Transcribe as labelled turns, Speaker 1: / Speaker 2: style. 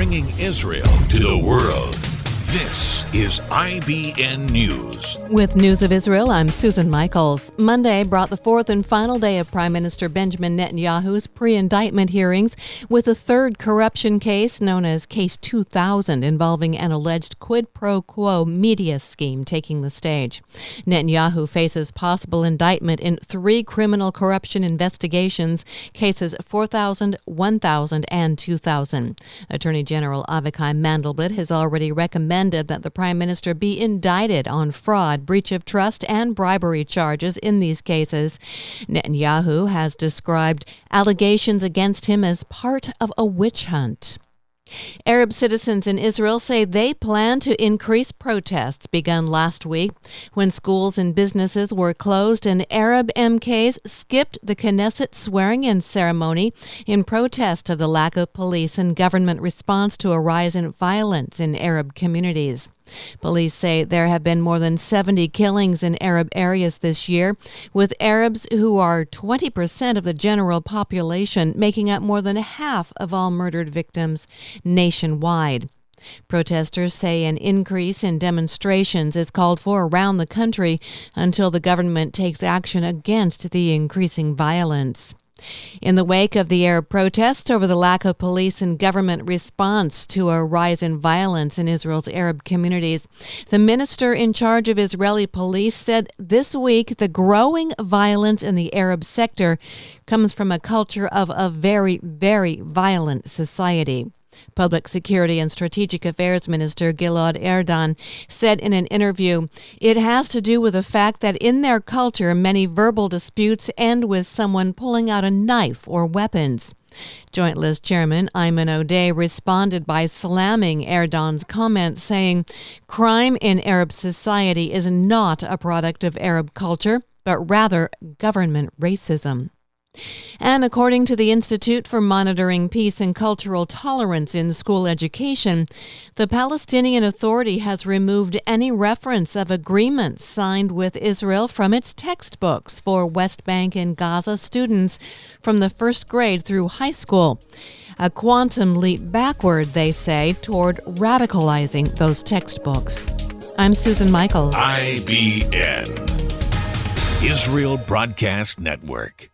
Speaker 1: bringing Israel to the world. This is IBN News.
Speaker 2: With News of Israel, I'm Susan Michaels. Monday brought the fourth and final day of Prime Minister Benjamin Netanyahu's pre-indictment hearings, with a third corruption case known as Case 2000 involving an alleged quid pro quo media scheme taking the stage. Netanyahu faces possible indictment in three criminal corruption investigations, cases 4000, 1000, and 2000. Attorney General Avichai Mandelblit has already recommended that the Prime Minister be indicted on fraud, breach of trust, and bribery charges in these cases. Netanyahu has described allegations against him as part of a witch hunt. Arab citizens in Israel say they plan to increase protests begun last week when schools and businesses were closed and Arab MKs skipped the Knesset swearing-in ceremony in protest of the lack of police and government response to a rise in violence in Arab communities. Police say there have been more than 70 killings in Arab areas this year, with Arabs, who are 20% of the general population, making up more than half of all murdered victims nationwide. Protesters say an increase in demonstrations is called for around the country until the government takes action against the increasing violence. In the wake of the Arab protests over the lack of police and government response to a rise in violence in Israel's Arab communities, the minister in charge of Israeli police said this week the growing violence in the Arab sector comes from a culture of a very, very violent society. Public Security and Strategic Affairs Minister Gilad Erdan said in an interview, "It has to do with the fact that in their culture, many verbal disputes end with someone pulling out a knife or weapons." Joint List Chairman Ayman Odeh responded by slamming Erdogan's comments, saying, "Crime in Arab society is not a product of Arab culture, but rather government racism." And according to the Institute for Monitoring Peace and Cultural Tolerance in School Education, the Palestinian Authority has removed any reference of agreements signed with Israel from its textbooks for West Bank and Gaza students from the first grade through high school. A quantum leap backward, they say, toward radicalizing those textbooks. I'm Susan Michaels.
Speaker 1: IBN, Israel Broadcast Network.